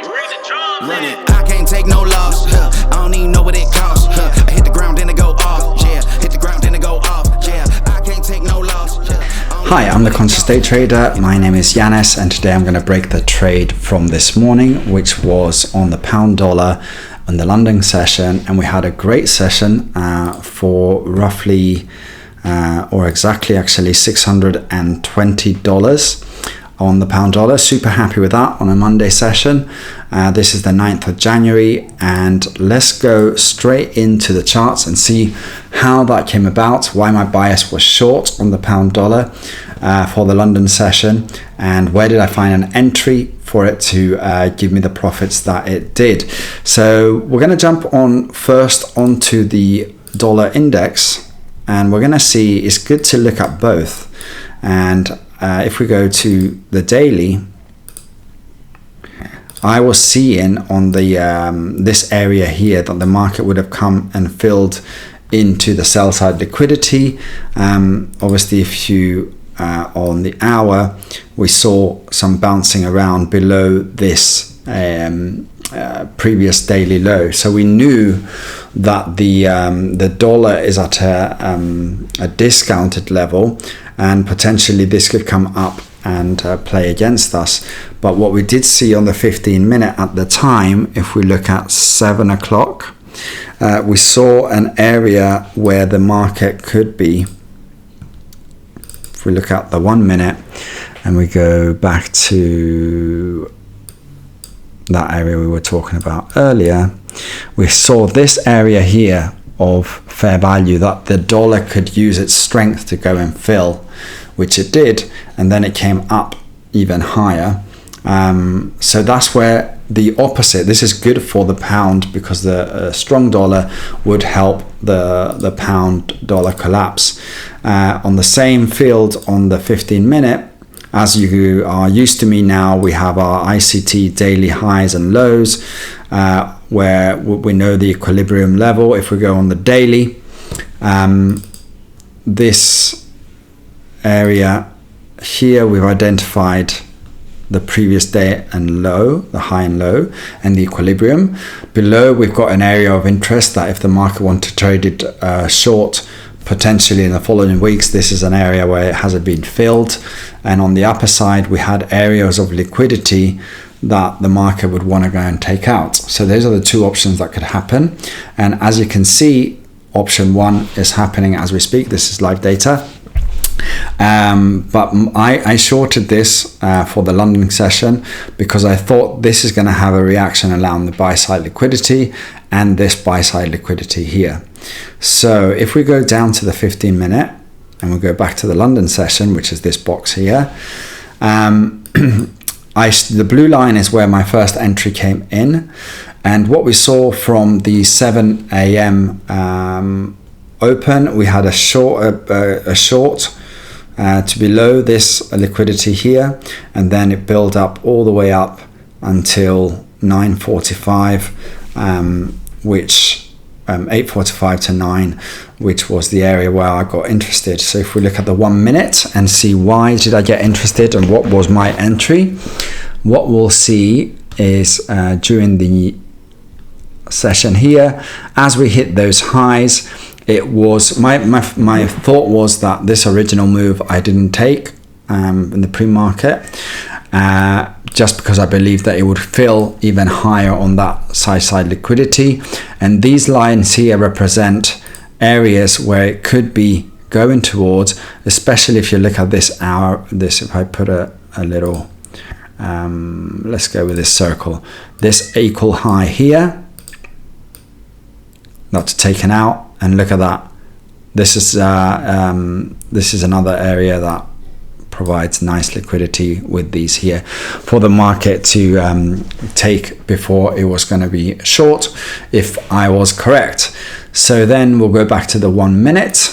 Run it. I can't take no loss. I don't even know what it costs. I hit the ground, then it go off. Yeah, hit the ground, then it go off. Yeah, I can't take no loss. Hi, I'm the Conscious Day Trader. My name is Yanis, and today I'm going to break the trade from this morning, which was on the pound dollar on the London session, and we had a great session for roughly or exactly actually $620 on the pound dollar. Super happy with that on a Monday session. This is the 9th of January, and let's go straight into the charts and see how that came about, why my bias was short on the pound dollar for the London session, and where did I find an entry for it to give me the profits that it did. So we're going to jump on first onto the dollar index, and we're going to see it's good to look at both. And if we go to the daily, I was seeing on the this area here that the market would have come and filled into the sell side liquidity. Obviously, if you on the hour, we saw some bouncing around below this previous daily low. So we knew that the dollar is at a discounted level, and potentially this could come up and play against us. But what we did see on the 15-minute at the time, if we look at 7 o'clock, we saw an area where the market could be. If we look at the 1 minute and we go back to that area we were talking about earlier, we saw this area here of fair value that the dollar could use its strength to go and fill, which it did, and then it came up even higher. So that's where the opposite, this is good for the pound, because the strong dollar would help the pound dollar collapse. On the same field on the 15-minute, as you are used to me now, we have our ICT daily highs and lows, where we know the equilibrium level. If we go on the daily, this area here, we've identified the previous day and low, the high and low, and the equilibrium. Below, we've got an area of interest that if the market wanted to trade it short, potentially in the following weeks, this is an area where it hasn't been filled. And on the upper side, we had areas of liquidity that the market would want to go and take out. So those are the two options that could happen. And as you can see, option one is happening as we speak. This is live data. But I shorted this for the London session because I thought this is going to have a reaction around the buy side liquidity and this buy side liquidity here. So if we go down to the 15-minute and we go back to the London session, which is this box here, the blue line is where my first entry came in, and what we saw from the 7 a.m. Open, we had a short to below this liquidity here, and then it built up all the way up until 9:45, which 8:45 to 9, which was the area where I got interested. So if we look at the 1 minute and see why did I get interested and what was my entry, what we'll see is during the session here, as we hit those highs, it was my thought was that this original move I didn't take in the pre-market, just because I believed that it would fill even higher on that side liquidity. And these lines here represent areas where it could be going towards, especially if you look at this hour. If I put a little, let's go with this circle, this equal high here, that's taken out. And look at that. This is another area that provides nice liquidity with these here for the market to take before it was going to be short, if I was correct. So then we'll go back to the 1 minute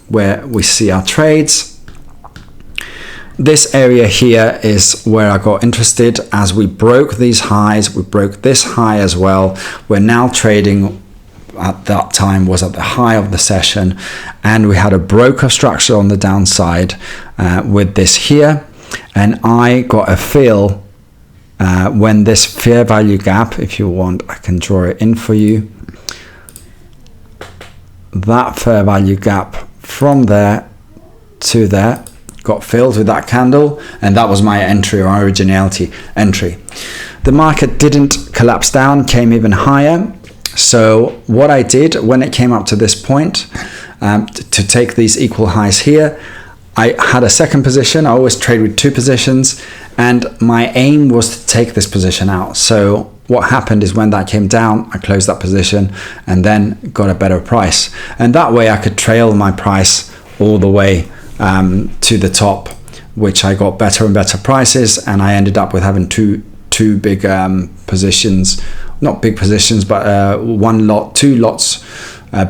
where we see our trades. This area here is where I got interested. As we broke these highs, we broke this high as well. We're now trading at that time was at the high of the session, and we had a broker structure on the downside with this here, and I got a feel when this fair value gap, if you want, I can draw it in for you. That fair value gap from there to there got filled with that candle, and that was my entry, or originality entry. The market didn't collapse down, came even higher. So what I did when it came up to this point, to take these equal highs here, I had a second position. I always trade with two positions, and my aim was to take this position out. So what happened is when that came down, I closed that position and then got a better price. And that way I could trail my price all the way to the top, which I got better and better prices, and I ended up with having two big positions, not big positions, but two lots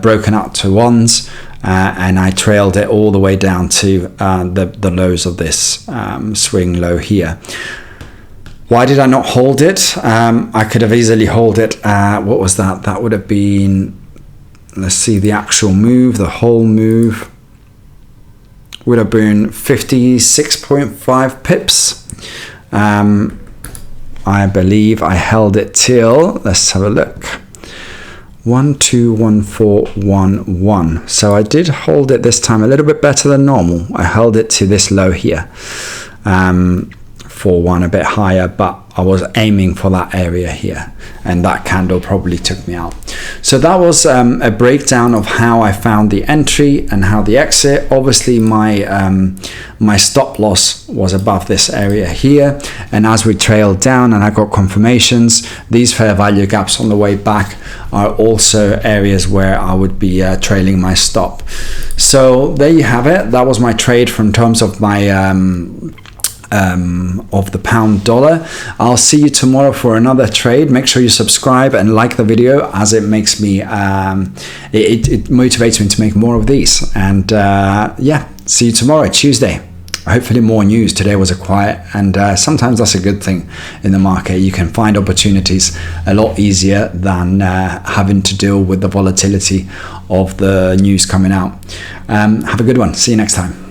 broken up to ones, and I trailed it all the way down to the lows of this swing low here. Why did I not hold it? I could have easily held it. What was that? That would have been, let's see, the actual move, the whole move would have been 56.5 pips. I believe I held it till, let's have a look, 121411. So I did hold it this time a little bit better than normal. I held it to this low here, for one a bit higher, but I was aiming for that area here, and that candle probably took me out. So that was a breakdown of how I found the entry and how the exit. Obviously my stop loss was above this area here, and as we trailed down and I got confirmations, these fair value gaps on the way back are also areas where I would be trailing my stop. So there you have it. That was my trade from terms of my of the pound dollar. I'll see you tomorrow for another trade. Make sure you subscribe and like the video, as it makes me it motivates me to make more of these. And yeah, see you tomorrow, Tuesday. Hopefully more news. Today was a quiet, and sometimes that's a good thing in the market. You can find opportunities a lot easier than having to deal with the volatility of the news coming out. Have a good one. See you next time.